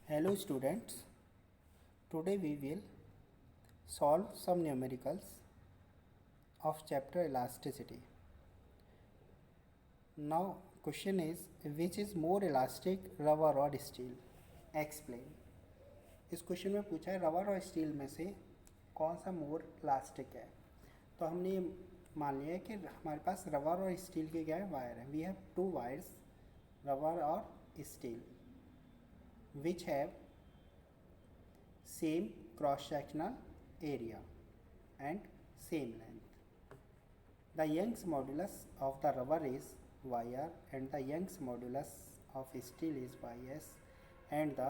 Hello students, today we will solve some numericals of chapter elasticity. Now question is which is more elastic rubber or steel? Explain. इस question में पूछा है rubber और steel में से कौन सा मोर इलास्टिक है। तो हमने ये मान लिया है कि हमारे पास रबर और स्टील के क्या है वायर है। We have two wires rubber और steel which have same cross sectional area and same length. The Young's modulus of the rubber is yr and the Young's modulus of steel is ys, and the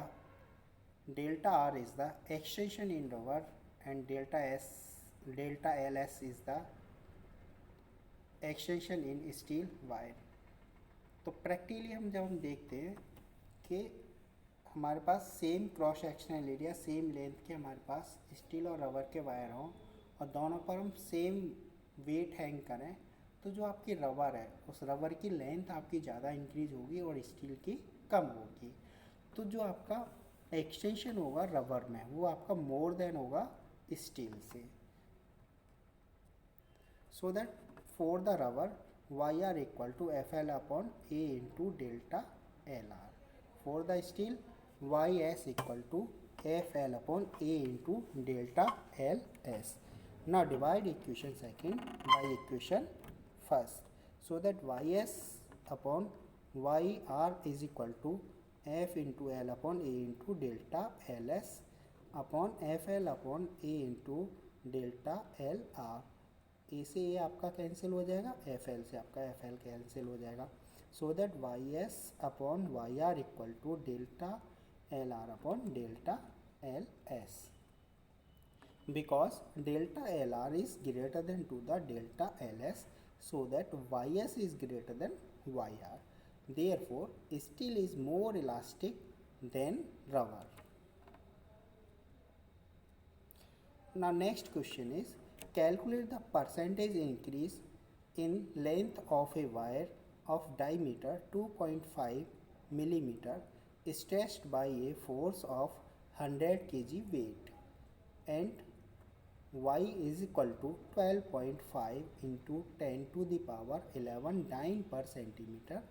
delta r is the extension in rubber and delta ls is the extension in steel wire. तो practically जब हम देखते हैं कि हमारे पास same cross sectional area same length के हमारे पास स्टील और रबर के वायर हों और दोनों पर हम सेम वेट हैंग करें, तो जो आपकी रबर है उस रबर की लेंथ आपकी ज़्यादा इंक्रीज होगी और स्टील की कम होगी। तो जो आपका एक्सटेंशन होगा रबर में वो आपका मोर देन होगा स्टील से। So that for the rubber Y R equal to F L upon A into delta L R. For the steel, ys equal to fl upon a into delta ls. Now divide equation second by equation first. So that ys upon yr is equal to f into l upon a into delta ls upon fl upon a into delta lr. ए से ए आपका cancel हो जाएगा, F L से आपका F L cancel हो जाएगा. So that ys upon yr equal to delta lr upon delta ls, because delta lr is greater than to the delta ls, so that ys is greater than yr. Therefore steel is more elastic than rubber. Now next question is calculate the percentage increase in length of a wire of diameter 2.5 millimeter stretched by a force of 100 kg weight, and y is equal to 12.5 into 10 to the power 11 dyne per centimeter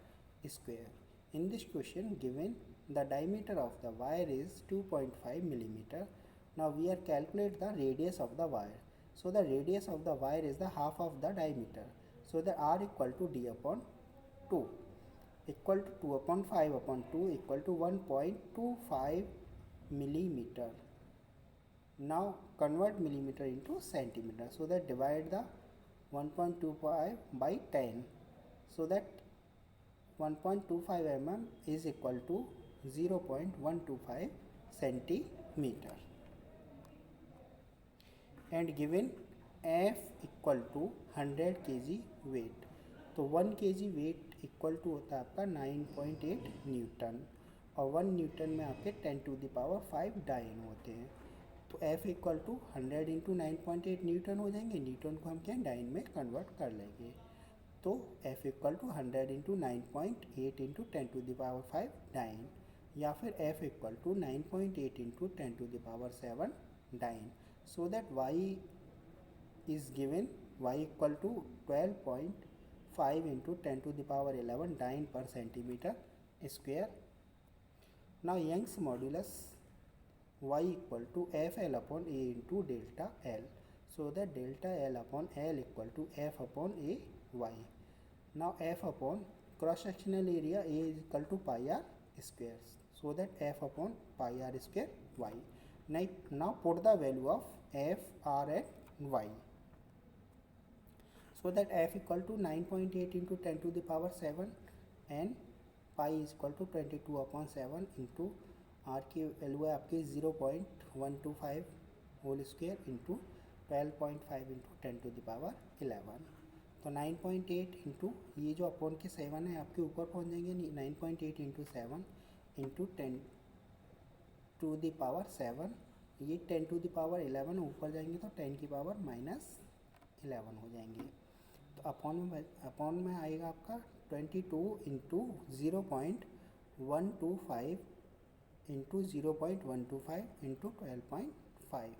square. In this question given the diameter of the wire is 2.5 millimeter. Now we are calculate the radius of the wire. So the radius of the wire is the half of the diameter. So the r equal to d upon 2 equal to 2 upon 5 upon 2 equal to 1.25 millimeter. Now convert millimeter into centimeter. So that divide the 1.25 by 10. So that 1.25 mm is equal to 0.125 centimeter. And given f equal to 100 kg weight, तो 1 kg weight equal to होता है आपका 9.8 Newton, और 1 Newton में आपके 10 to the power 5 dine होते हैं. तो f equal to 100 into 9.8 newton हो जाएंगे. न्यूटन को हम क्या डाइन में कन्वर्ट कर लेंगे. तो f equal to 100 into 9.8 into 10 to the power 5 dyne, या फिर f equal to 9.8 into 10 to the power 7 dyne. So that y is given y equal to 12.5 into 10 to the power 11 dyne per centimeter square. Now Young's modulus y equal to fl upon a into delta l. So that delta l upon l equal to f upon a y. Now f upon cross sectional area a is equal to pi r square. So that f upon pi r square y. Now put the value of f, r and y. So that f equal to 9.8 into 10 to the power 7 and pi is equal to 22 upon 7 into r की value है आपकी 0.125 whole square into 12.5 into 10 to the power 11. तो 9.8 into ये जो upon के 7 है आपके ऊपर पहुंच जाएंगे. 9.8 into 7 into 10 to the power 7, ये 10 टू द पावर 11 ऊपर जाएंगे तो 10 की पावर -11 हो जाएंगे. तो अपॉन में आएगा आपका 22 इंटू 0.125 इंटू 0.125 इंटू 12.5।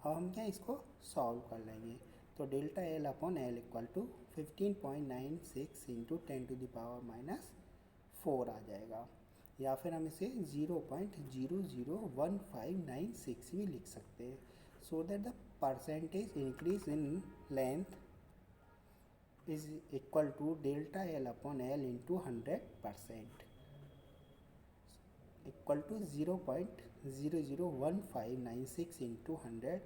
अब हम क्या इसको सॉल्व कर लेंगे, तो delta L upon L equal to 15.96 into 10⁻⁴ आ जाएगा, या फिर हम इसे 0.001596 भी लिख सकते हैं। So that the percentage increase in length is equal to delta L upon L into 100% equal to 0.001596 into 100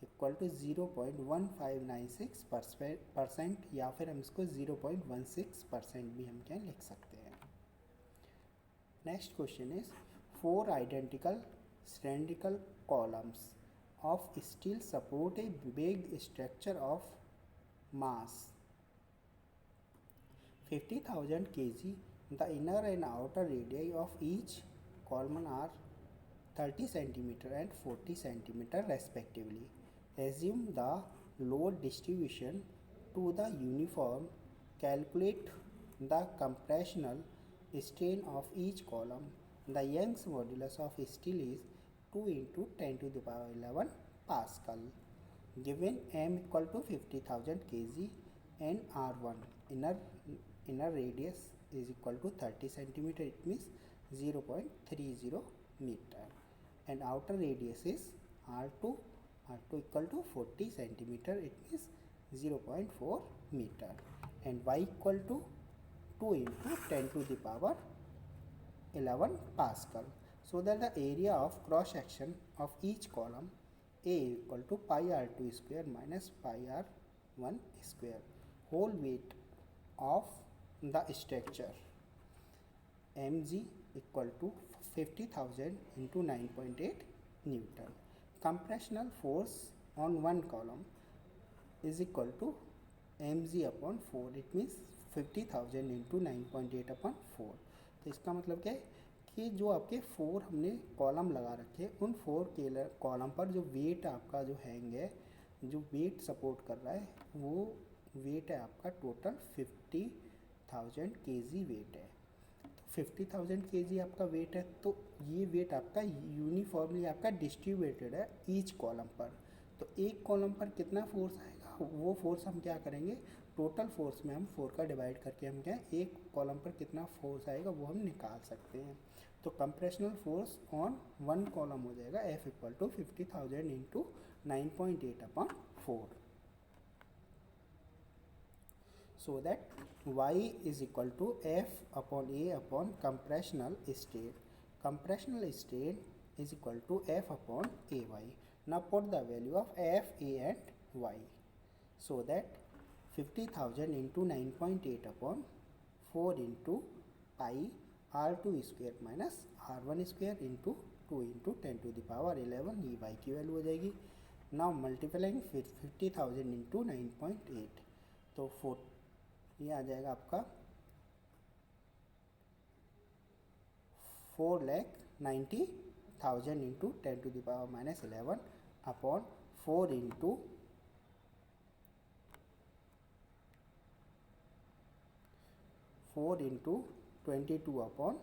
equal to 0.1596%, या फिर हम इसको 0.16% भी हम क्या लिख सकते हैं। Next question is 4 identical cylindrical columns of steel support a big structure of mass 50,000 kg. The inner and outer radii of each column are 30 cm and 40 cm respectively. Assume the load distribution to the uniform. Calculate the compressional strain of each column. The Young's modulus of steel is 2 into 10⁻11 Pascal. Given m equal to 50,000 kg and R1 inner radius is equal to 30 cm, it means 0.30 meter, and outer radius is R2 equal to 40 cm, it means 0.4 meter, and y equal to 2 into 10⁻11 Pascal. So that the area of cross section of each column A equal to pi r2 square minus pi r1 square. Whole weight of the structure mg equal to 50,000 into 9.8 Newton. Compressional force on one column is equal to mg upon 4, it means 50,000 into 9.8 upon 4. तो इसका मतलब क्या है कि जो आपके 4 हमने column लगा रखे हैं, उन 4 कॉलम पर जो वेट आपका जो हैंग है, जो वेट सपोर्ट कर रहा है, वो वेट है आपका टोटल 50,000 kg वेट है। तो 50,000 kg आपका वेट है, तो ये वेट आपका यूनिफॉर्मली आपका डिस्ट्रीब्यूटेड है ईच कॉलम पर। तो एक कॉलम पर कितना फोर्स आएगा, वो फोर्स हम क्या करेंगे, टोटल फोर्स में हम 4 का डिवाइड करके हम क्या एक कॉलम पर कितना फोर्स आएगा वो हम निकाल सकते हैं। तो compressional force on one column हो जाएगा F equal to 50,000 into 9.8 upon 4। So that y is equal to F upon A upon compressional strain. Compressional strain is equal to F upon AY. Now put the value of F, A and Y. So that 50,000 into 9.8 upon 4 into pi r2 square minus r1 square into 2 into 10⁻11 ये y की value हो जाएगी। Now multiplying 50,000 into 9.8, तो 4 ये आ जाएगा आपका 4,90,000 into 10⁻11 upon 4 into 22 upon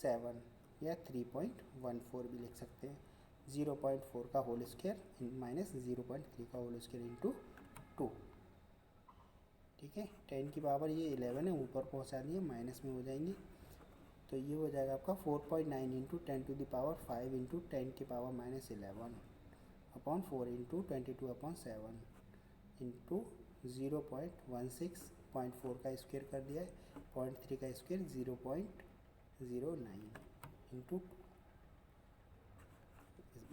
7 या 3.14 भी लिख सकते हैं। 0.4 का होल स्क्वायर माइनस 0.3 का होल स्क्वायर इंटू 2। ठीक है, 10 की पावर ये 11 है, ऊपर पहुंचा दिए, माइनस में हो जाएंगी। तो ये हो जाएगा आपका 4.9 इंटू 10⁻5 इंटू 10 की power minus 11 upon 4 into 22 upon 7 into 0.16.4 का स्क्वायर कर दिया है, 0.3 का स्क्वायर 0.09 इंटू,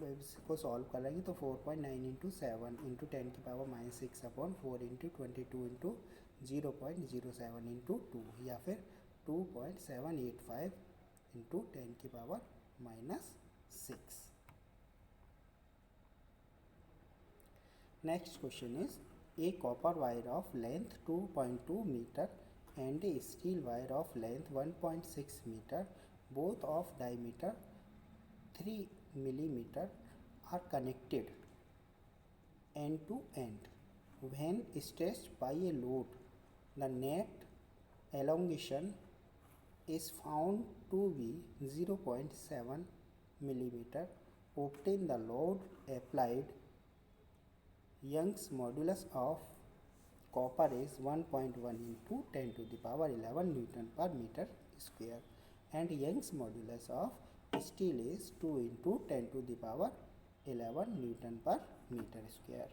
इसको सॉल्व करेंगे तो 4.9 इंटू 7 इंटू 10 की power minus 6 upon 4 into 22 into 0.07 into 2, या फिर 2.785 इंटू 10 की power minus 6। Next question is a copper wire of length 2.2 meter and a steel wire of length 1.6 meter, both of diameter 3 millimeter, are connected end to end. When stretched by a load, the net elongation is found to be 0.7 millimeter. Obtain the load applied. Young's modulus of copper is 1.1 into 10 to the power 11 Newton per meter square, and Young's modulus of steel is 2 into 10 to the power 11 Newton per meter square.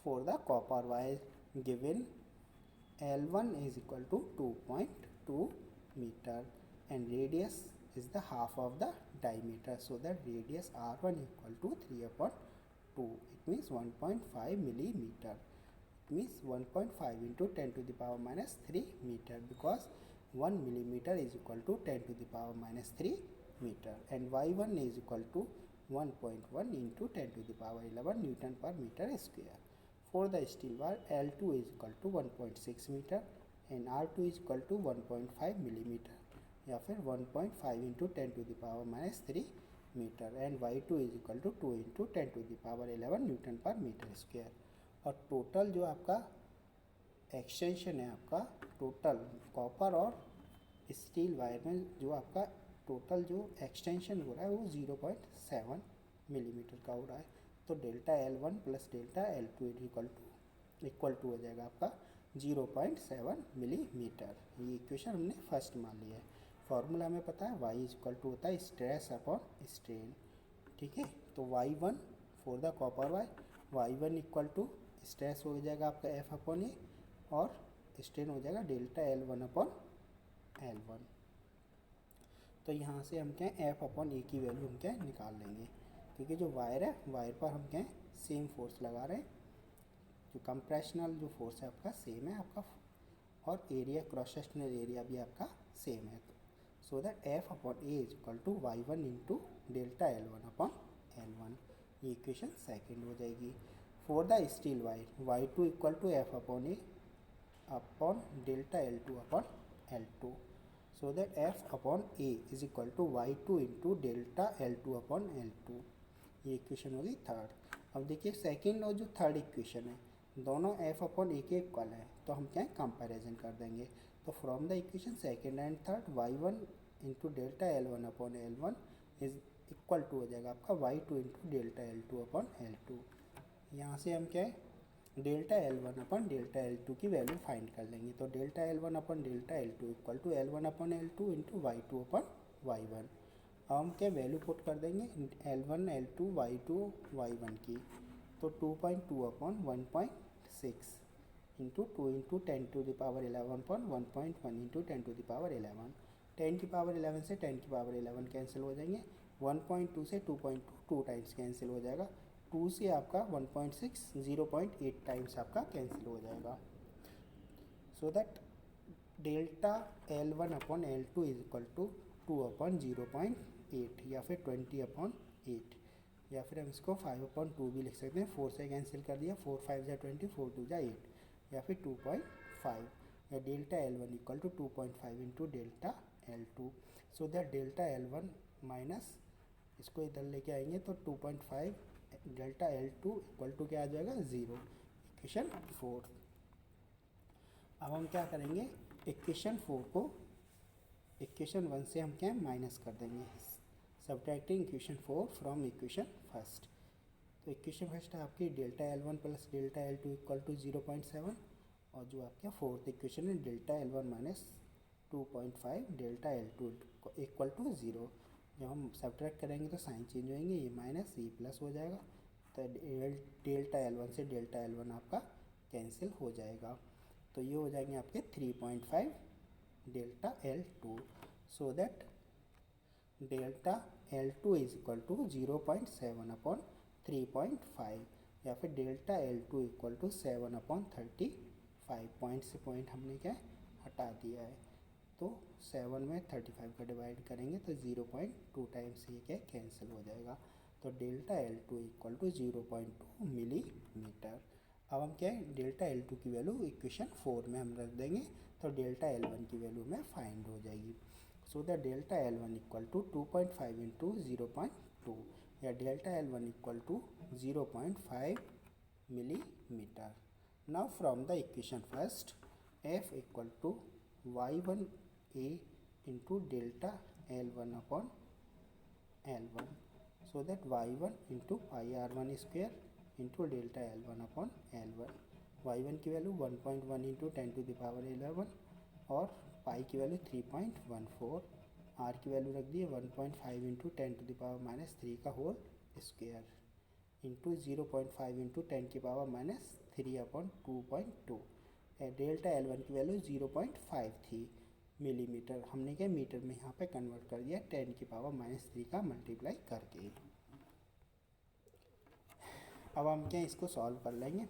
For the copper wire given, L1 is equal to 2.2 meter and radius is the half of the diameter, so that radius R1 equal to 3 upon 2. It means 1.5 millimeter. It means 1.5 into 10 to the power minus 3 meter, because 1 millimeter is equal to 10 to the power minus 3 meter, and Y1 is equal to 1.1 into 10 to the power 11 Newton per meter square. For the steel wire, L2 is equal to 1.6 meter and R2 is equal to 1.5 millimeter, या फिर 1.5 into 10 to the power minus 3 metre, and Y2 is equal to 2 into 10 to the power 11 newton per metre square. और total जो आपका extension है, आपका total copper और steel wire में जो आपका टोटल जो एक्सटेंशन हो रहा है वो 0.7 मिलीमीटर का हो रहा है. तो delta L1 plus delta L2 equal to हो जाएगा आपका 0.7 मिलीमीटर. ये इक्वेशन हमने फर्स्ट मान लिया है. फॉर्मूला हमें पता है y इज इक्वल टू होता है स्ट्रेस अपॉन स्ट्रेन. ठीक है, तो y1 for the copper wire, y1 equal to stress हो जाएगा आपका F अपॉन ए और स्ट्रेन हो जाएगा डेल्टा L1 अपॉन L1. तो यहाँ से हम क्या F अपॉन ए की वैल्यू हम क्या निकाल लेंगे, क्योंकि जो वायर है वायर पर हम क्या सेम फोर्स लगा रहे हैं. जो कंप्रेशनल जो फोर्स है आपका सेम है आपका, और एरिया क्रॉस सेक्शनल एरिया भी आपका सेम है. So that F upon A is equal to Y1 into delta L1 upon L1. ये इक्वेशन सेकेंड हो जाएगी. For the steel wire, Y2 equal to F upon A upon delta L2 upon L2. So that F upon A is equal to Y2 into delta L2 upon L2. ये equation होगी third. अब देखिए second और जो third equation है दोनों F upon ए के equal है, तो हम क्या कंपैरिजन कर देंगे. तो from the equation second and third Y1 into delta L1 upon L1 is equal to हो जाएगा आपका Y2 into delta L2 upon L2. यहाँ से हम क्या है delta L1 upon delta L2 की वैल्यू फाइंड कर लेंगे. तो delta L1 upon delta L2 equal to L1 upon L2 into Y2 upon Y1. अब हम क्या वैल्यू पुट कर देंगे L1 L2 Y2 Y1 की. तो 2.2 upon 1.6 into 2 into 10 to the power 11 upon 1.1 into 10 to the power 11. 10 की power 11 से 10 की पावर 11 कैंसिल हो जाएंगे. 1.2 से 2.2 2 टाइम्स कैंसिल हो जाएगा. 2 से आपका 1.6 0.8 टाइम्स आपका कैंसिल हो जाएगा. So that delta L1 upon L2 is equal to 2 upon 0.8 या फिर 20 अपॉन 8, या फिर हम इसको 5 अपॉन 2 भी लिख सकते हैं. 4 से कैंसिल कर दिया, 4 5 जा 20, 4 2 जा 8, या फिर 2.5, या delta L1 equal to 2.5 into delta L2. So that delta L1 minus इसको इधर लेके आएंगे तो 2.5 डेल्टा L2 इक्वल टू क्या आ जाएगा 0. इक्वेशन 4. अब हम क्या करेंगे इक्वेशन 4 को इक्वेशन 1 से हम क्या माइनस कर देंगे, subtracting equation 4 from equation first. तो इक्वेशन फर्स्ट है आपकी delta L1 plus delta L2 equal to 0.7, और जो आपका फोर्थ इक्वेशन है delta L1 minus 2.5 delta L2 equal to 0. जब हम सब्ट्रैक्ट करेंगे तो साइन चेंज होएंगे, ये माइनस ये प्लस हो जाएगा. तो डेल्टा L1 से डेल्टा L1 आपका कैंसिल हो जाएगा. तो ये हो जाएंगे आपके 3.5 delta L2. So that delta L2 is equal to 0.7 upon 3.5, या फिर delta L2 equal to 7 upon 35. Point से पॉइंट हमने क्या हटा दिया है, तो 7 में 35 का डिवाइड करेंगे तो 0.2 टाइम्स ये क्या कैंसिल हो जाएगा. तो delta L2 equal to 0.2 millimetre. अब हम क्या है डेल्टा L2 की वैल्यू इक्वेशन 4 में हम रख देंगे, तो डेल्टा L1 की वैल्यू में फाइंड हो जाएगी. So the delta L1 equal to 2.5 into 0.2, या delta L1 equal to 0.5 millimetre. Now from the equation first F equal to y1 a into delta L1 upon L1, so that y1 into pi R1 square into delta L1 upon L1। y1 की value 1.1 into 10⁻11 और पाई की value 3.14, are की value रख दी है 1.5 into 10⁻³ का whole square into 0.5 into 10⁻³ upon 2.2। Delta L1 की value 0.5 थी millimetre, हमने क्या मीटर में यहाँ पे कन्वर्ट कर दिया 10⁻³ का मल्टीप्लाई करके। अब हम क्या इसको सॉल्व कर लेंगे।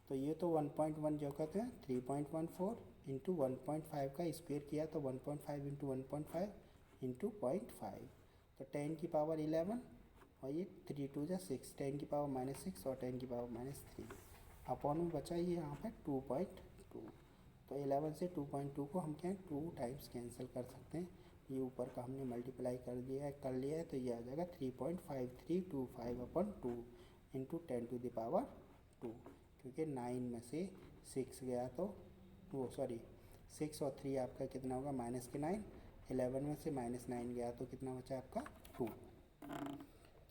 तो ये तो 1.1 जो कहते हैं 3.14 इंटू 1.5 का स्क्वेयर किया तो 1.5 इंटू 1.5 इंटू 0.5, तो 10⁻11 और ये 3 2 जा 6, 10⁻6 और 10⁻³ अपॉन में बचा ये यहाँ पे 2.2। तो 11 से 2.2 को हम क्या 2 टाइम्स कैंसिल कर सकते हैं। ये ऊपर का हमने मल्टीप्लाई कर लिया है तो ये आ जाएगा 3.5325 अपॉन 2 इंटू 10⁻², क्योंकि 9 में से 6 गया तो वो 6 और 3 आपका कितना होगा -9, 11 में से -9 गया तो कितना बचा आपका 2,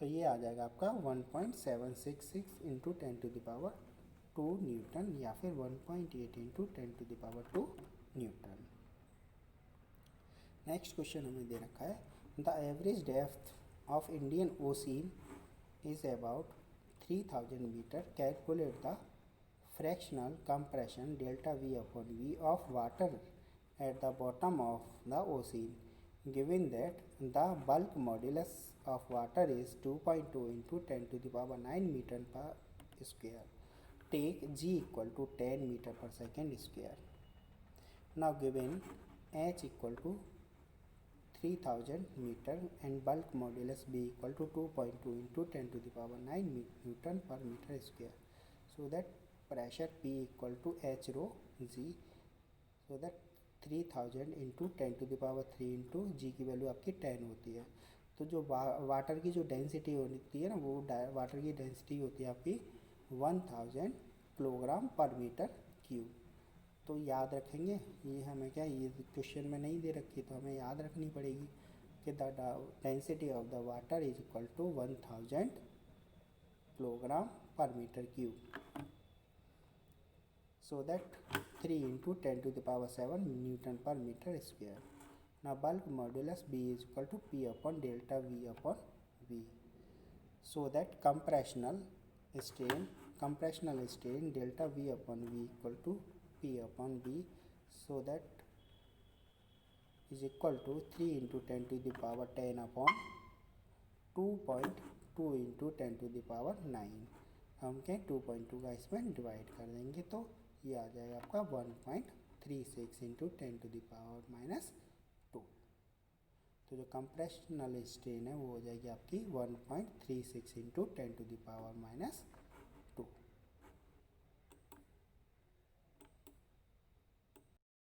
तो ये आ जाएगा आपका 1.766 इंटू 10⁻² न्यूटन या फिर 1.8 इंटू 10⁻² न्यूटन। नेक्स्ट क्वेश्चन हमें दे रखा है the average depth of Indian ocean is about 3000 metre, calculate the fractional compression delta V upon V of water at the bottom of the ocean, given that the bulk modulus of water is 2.2 into 10⁻9 meter per square. Take G equal to 10 meter per second square. Now given H equal to 3000 meter and bulk modulus B equal to 2.2 into 10⁻9 Newton per meter square, so that pressure P equal to H rho G, so that 3000 into 10⁻³ into G की value आपकी 10 होती है। तो जो water की जो density होती है ना, वो वाटर की डेंसिटी होती है आपकी 1000 किलोग्राम पर मीटर क्यूब। तो याद रखेंगे, ये हमें क्या ये क्वेश्चन में नहीं दे रखी तो हमें याद रखनी पड़ेगी कि the density of the water is equal to 1000 kilogram per metre cube, so that 3 into 10⁻7 Newton per meter square. Now bulk modulus B is equal to P upon delta V upon V, so that compressional strain delta V upon V equal to P upon V, so that is equal to 3 into 10⁻10 upon 2.2 into 10⁻9। हम क्या 2.2 का इसमें divide कर देंगे तो ये आ जाएगा आपका 1.36 इंटू 10⁻²। तो जो कंप्रेशनल स्ट्रेन है वो हो जाएगी आपकी 1.36 इंटू 10⁻⁻²।